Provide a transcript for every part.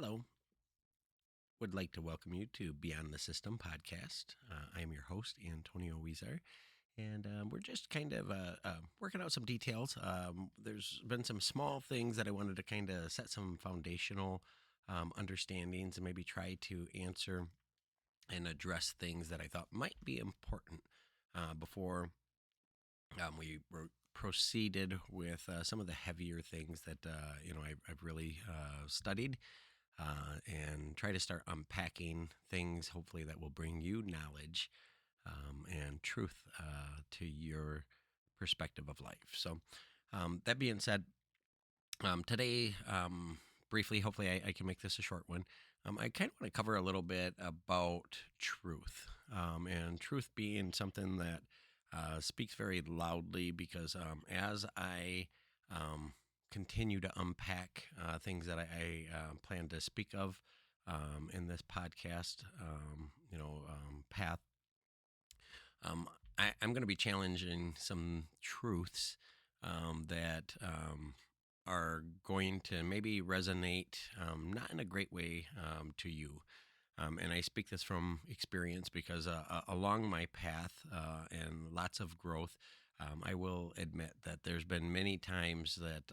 Hello. Would like to welcome you to Beyond the System podcast. I am your host, Antonio Weezer, and we're just kind of working out some details. There's been some small things that I wanted to kind of set some foundational understandings and maybe try to answer and address things that I thought might be important before we proceeded with some of the heavier things that I've really studied and try to start unpacking things, hopefully, that will bring you knowledge and truth to your perspective of life. So, that being said, today, briefly, hopefully, I can make this a short one. I kind of want to cover a little bit about truth, and truth being something that speaks very loudly because as I um, continue to unpack things that I plan to speak of in this podcast, path, um, I'm going to be challenging some truths that are going to maybe resonate not in a great way to you. And I speak this from experience because along my path and lots of growth, I will admit that there's been many times that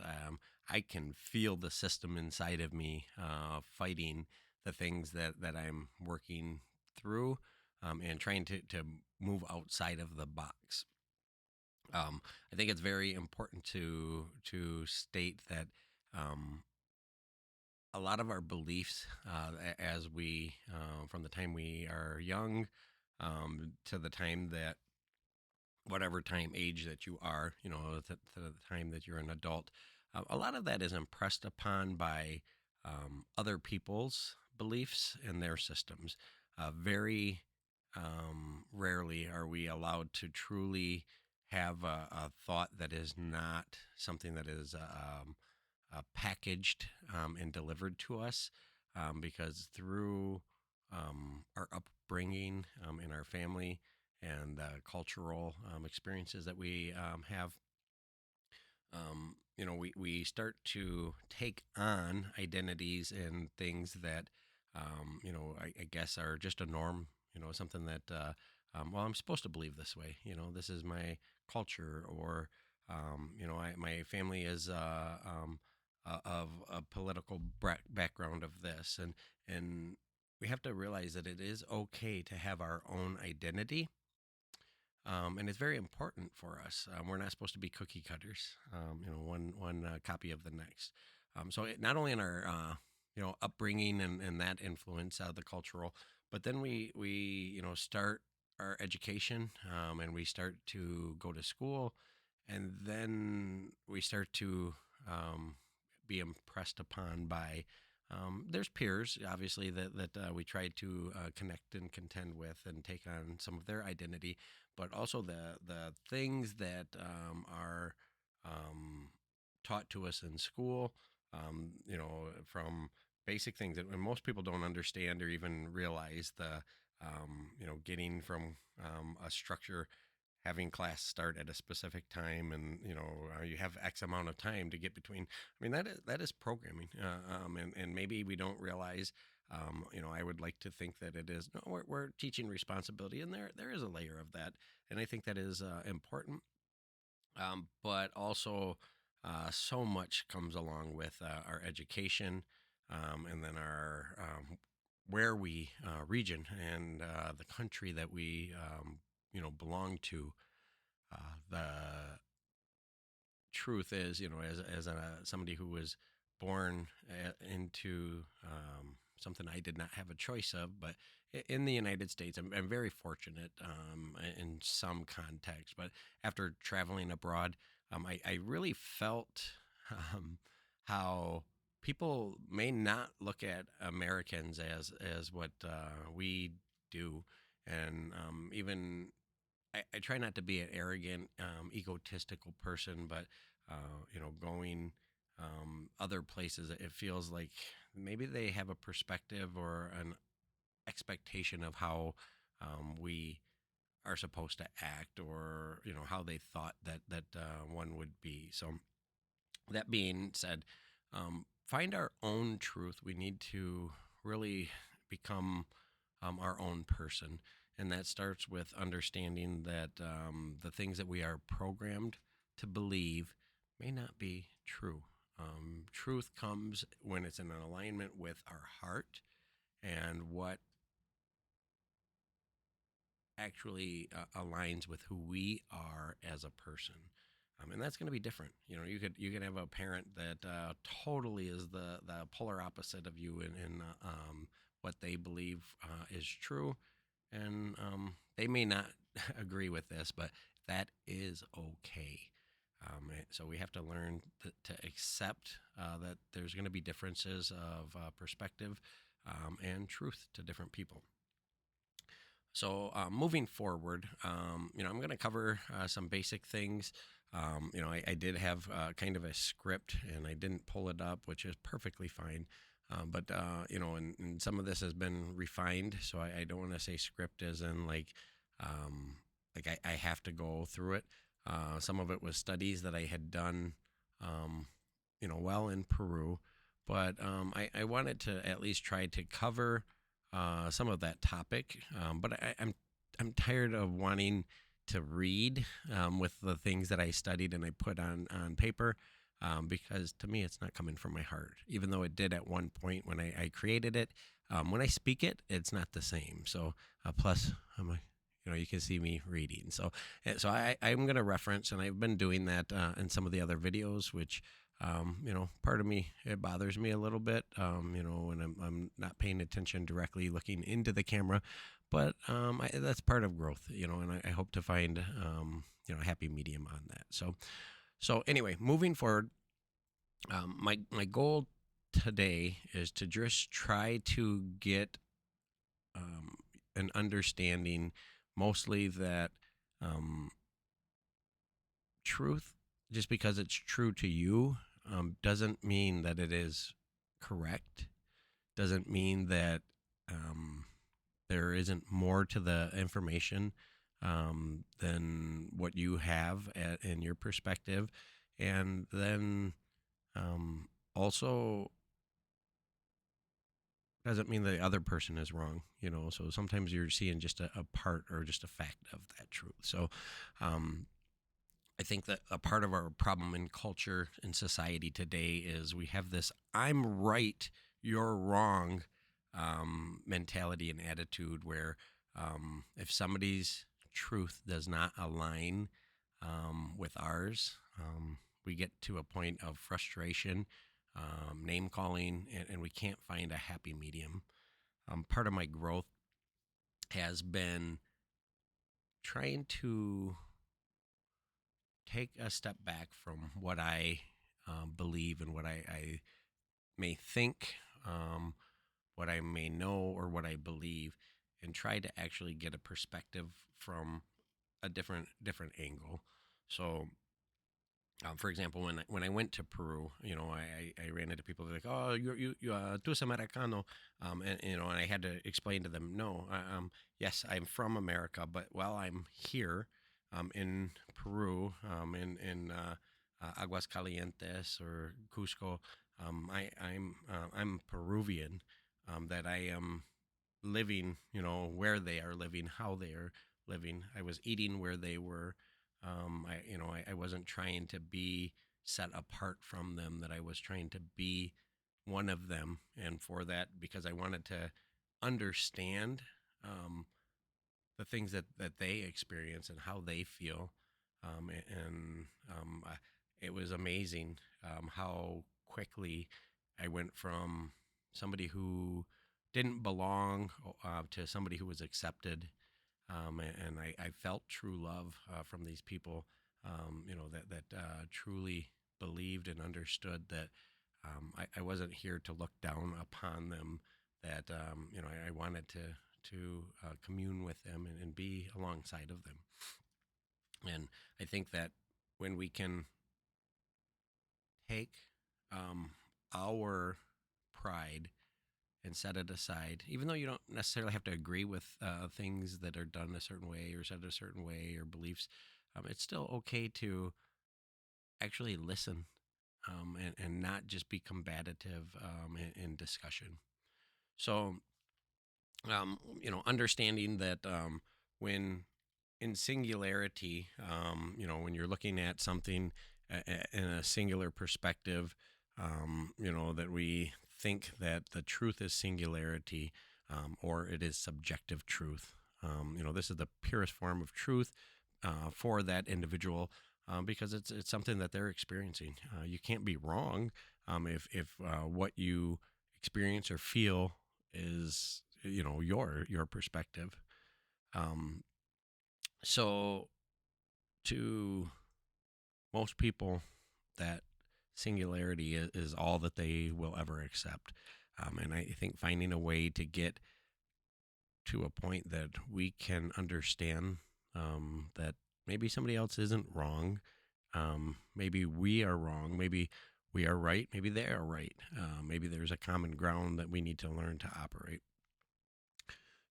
I can feel the system inside of me fighting the things that I'm working through and trying to move outside of the box. I think it's very important to state that um, a lot of our beliefs, as we from the time we are young to the time that whatever time age that you are, to the time that you're an adult, a lot of that is impressed upon by other people's beliefs and their systems. Very rarely are we allowed to truly have a thought that is not something that is packaged and delivered to us because through our upbringing in our family and cultural experiences that we have, we start to take on identities and things that, I guess are just a norm, something that, well, I'm supposed to believe this way, this is my culture, or, my family is of a political background of this. And we have to realize that it is okay to have our own identity, and it's very important for us. We're not supposed to be cookie cutters, one copy of the next. Not only in our upbringing and that influence the cultural, but then we start our education, and we start to go to school, and then we start to be impressed upon by there's peers, obviously, that we try to connect and contend with and take on some of their identity, but also the things that are um, taught to us in school, from basic things that most people don't understand or even realize, the getting from a structure, having class start at a specific time, and you have X amount of time to get between. I mean, that is programming, and maybe we don't realize. I would like to think that it is. No, we're teaching responsibility, and there is a layer of that, and I think that is important. But also, so much comes along with our education, and then our where we region and the country that we belong to. The truth is, as somebody who was born into something I did not have a choice of, but in the United States, I'm very fortunate in some context. But after traveling abroad, I really felt um, how people may not look at Americans as what we do, and even I try not to be an arrogant, egotistical person, but going other places, it feels like maybe they have a perspective or an expectation of how we are supposed to act, or how they thought that one would be. So that being said, find our own truth, we need to really become our own person. And that starts with understanding that the things that we are programmed to believe may not be true. Truth comes when it's in alignment with our heart and what actually aligns with who we are as a person. And that's going to be different. You could have a parent that totally is the polar opposite of you in what they believe is true, and they may not agree with this, but that is okay. So we have to learn to accept that there's going to be differences of perspective and truth to different people. So moving forward, I'm going to cover some basic things. I did have kind of a script, and I didn't pull it up, which is perfectly fine. And some of this has been refined, so I don't want to say script as in like I have to go through it. Some of it was studies that I had done, well in Peru, but I wanted to at least try to cover some of that topic. But I'm tired of wanting to read with the things that I studied and I put on paper. Because to me, it's not coming from my heart, even though it did at one point when I created it. When I speak it, it's not the same. So, plus, you can see me reading. So I'm going to reference, and I've been doing that in some of the other videos, which part of me, it bothers me a little bit, when I'm not paying attention directly looking into the camera, but that's part of growth, and I hope to find, a happy medium on that. So anyway, moving forward, my goal today is to just try to get um, an understanding, mostly that um, truth, just because it's true to you, doesn't mean that it is correct. Doesn't mean that um, there isn't more to the information than what you have in your perspective. And then also doesn't mean the other person is wrong, So sometimes you're seeing just a part or just a fact of that truth. So um, I think that a part of our problem in culture and society today is we have this "I'm right, you're wrong" mentality and attitude where if somebody's truth does not align with ours, we get to a point of frustration, name calling, and we can't find a happy medium. Part of my growth has been trying to take a step back from what I believe and what I may think, what I may know, or what I believe, and try to actually get a perspective from a different angle. So, for example, when I went to Peru, I ran into people that are like, "Oh, tú es americano," and I had to explain to them, no, yes, I'm from America, but while I'm here, in Peru, in Aguascalientes or Cusco, I'm Peruvian, that I am living, where they are living, how they are living. I was eating where they were. I wasn't trying to be set apart from them, that I was trying to be one of them. And for that, because I wanted to understand the things that they experience and how they feel. It was amazing how quickly I went from somebody who didn't belong to somebody who was accepted. And I felt true love from these people, that truly believed and understood that I wasn't here to look down upon them. That I wanted to commune with them and be alongside of them. And I think that when we can take um, our pride and set it aside, even though you don't necessarily have to agree with things that are done a certain way or said a certain way or beliefs, it's still okay to actually listen and not just be combative in discussion. So, understanding that when in singularity, when you're looking at something in a singular perspective, that we think that the truth is singularity, or it is subjective truth. This is the purest form of truth for that individual, because it's something that they're experiencing. You can't be wrong if what you experience or feel is your perspective. Um, so to most people, that singularity is all that they will ever accept. And I think finding a way to get to a point that we can understand that maybe somebody else isn't wrong. Maybe we are wrong. Maybe we are right. Maybe they are right. Maybe there's a common ground that we need to learn to operate.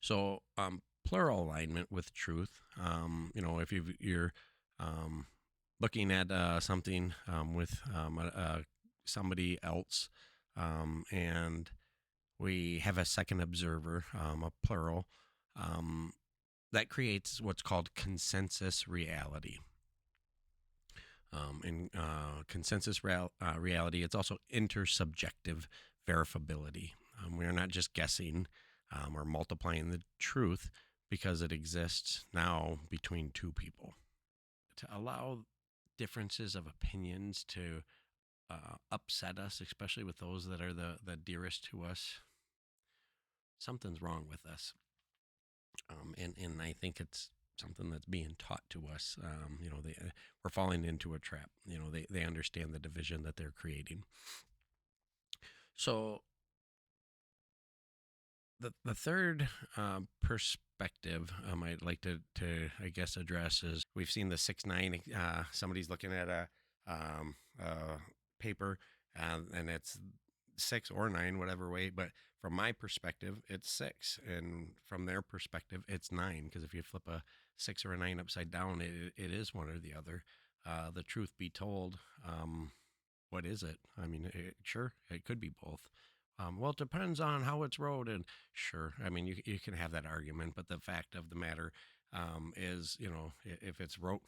So, plural alignment with truth. If you're um, looking at something with somebody else, and we have a second observer, a plural, um, that creates what's called consensus reality. In consensus reality, it's also intersubjective verifiability. We are not just guessing or multiplying the truth because it exists now between two people. To allow differences of opinions to upset us, especially with those that are the dearest to us, something's wrong with us. And I think it's something that's being taught to us. We're falling into a trap. They understand the division that they're creating. So the third perspective I'd like to I guess address is we've seen the 6-9. Somebody's looking at a paper, and it's 6 or 9, whatever way. But from my perspective, it's 6, and from their perspective, it's 9. Because if you flip a 6 or a 9 upside down, it is one or the other. The truth be told, what is it? I mean, sure, it could be both. Well, it depends on how it's wrote, and sure, I mean, you can have that argument, but the fact of the matter is, if it's wrote,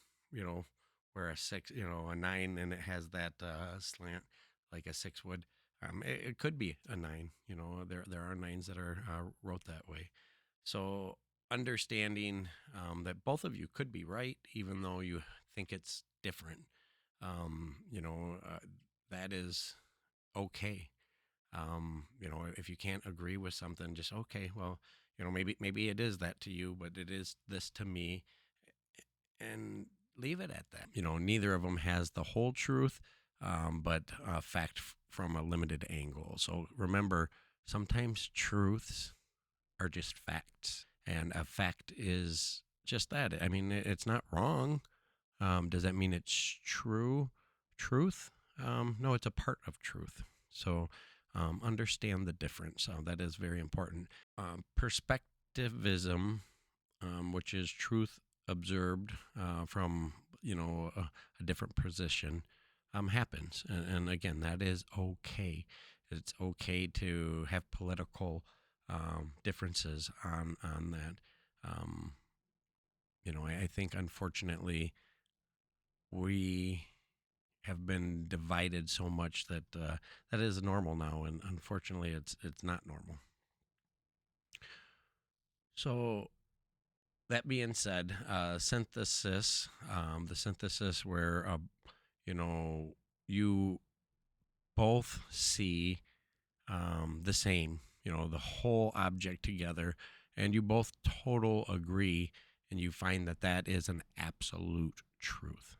where a 6, a 9, and it has that slant like a 6 would, it could be a 9. There are 9s that are wrote that way. So understanding that both of you could be right, even though you think it's different, that is okay. If you can't agree with something, just okay. Well, maybe it is that to you, but it is this to me, and leave it at that. Neither of them has the whole truth, but fact from a limited angle. So remember, sometimes truths are just facts, and a fact is just that. I mean, it's not wrong. Does that mean it's true? Truth? No, it's a part of truth. So understand the difference. That is very important. Perspectivism, which is truth observed from a different position, happens, and again, that is okay. It's okay to have political differences on that. Um, I think unfortunately we have been divided so much that that is normal now, and unfortunately, it's not normal. So that being said, synthesis, the synthesis where you both see the same, the whole object together, and you both total agree, and you find that that is an absolute truth.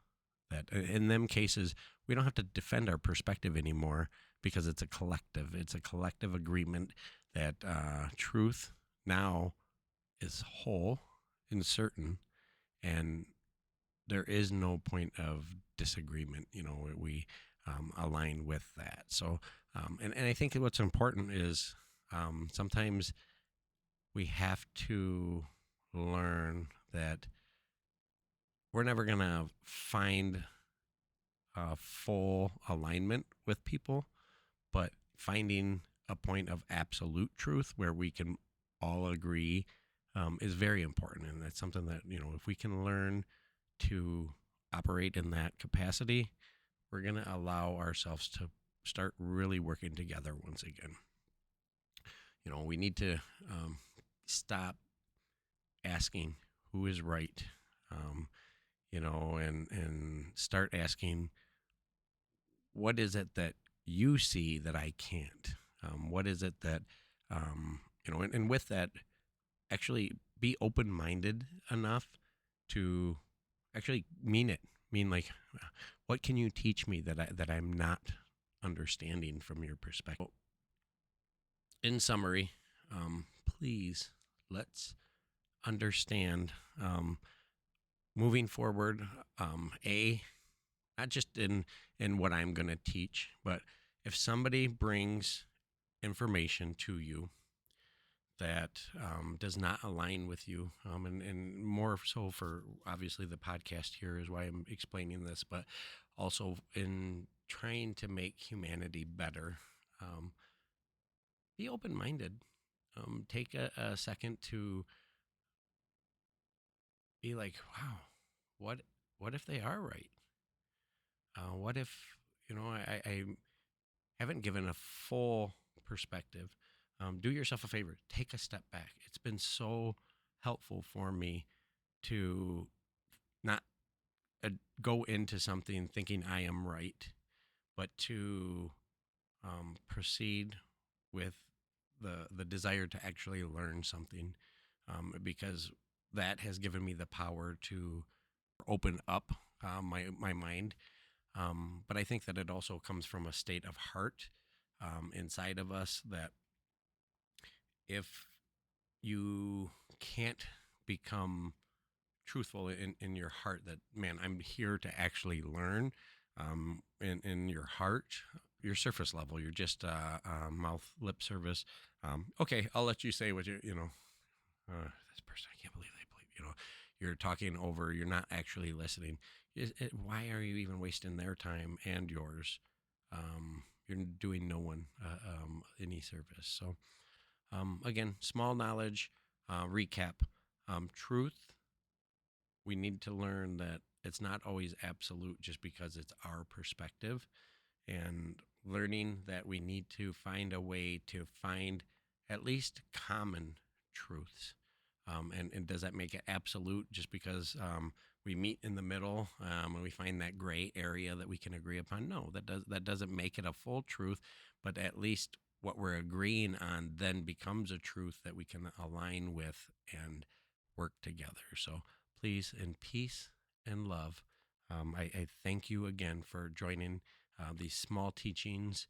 That in them cases, we don't have to defend our perspective anymore because it's a collective. It's a collective agreement that truth now is whole and certain, and there is no point of disagreement. We align with that. So, and I think what's important is sometimes we have to learn that we're never going to find full alignment with people, but finding a point of absolute truth where we can all agree is very important. And that's something that, if we can learn to operate in that capacity, we're going to allow ourselves to start really working together once again. We need to stop asking who is right, um, and start asking, what is it that you see that I can't? What is it that, and with that, actually be open minded enough to actually mean it. Mean like, what can you teach me that I'm not understanding from your perspective? In summary, please let's understand, moving forward. A Not just in what I'm going to teach, but if somebody brings information to you that does not align with you, and more so for obviously the podcast here is why I'm explaining this, but also in trying to make humanity better, um, be open minded. Take a second to be like, wow, what what if they are right? What if I haven't given a full perspective? Do yourself a favor, take a step back. It's been so helpful for me to not uh, go into something thinking I am right, but to proceed with the desire to actually learn something, because that has given me the power to open up my mind. But I think that it also comes from a state of heart inside of us that if you can't become truthful in your heart that, man, I'm here to actually learn, in your heart, your surface level, you're just mouth lip service. Okay, I'll let you say what this person, I can't believe they believe, you're talking over, you're not actually listening. Why are you even wasting their time and yours? You're doing no one any service. So again, small knowledge, recap. Truth, we need to learn that it's not always absolute just because it's our perspective, and learning that we need to find a way to find at least common truths. And does that make it absolute just because we meet in the middle, and we find that gray area that we can agree upon? No, that doesn't make it a full truth, but at least what we're agreeing on then becomes a truth that we can align with and work together. So please, in peace and love, I thank you again for joining these small teachings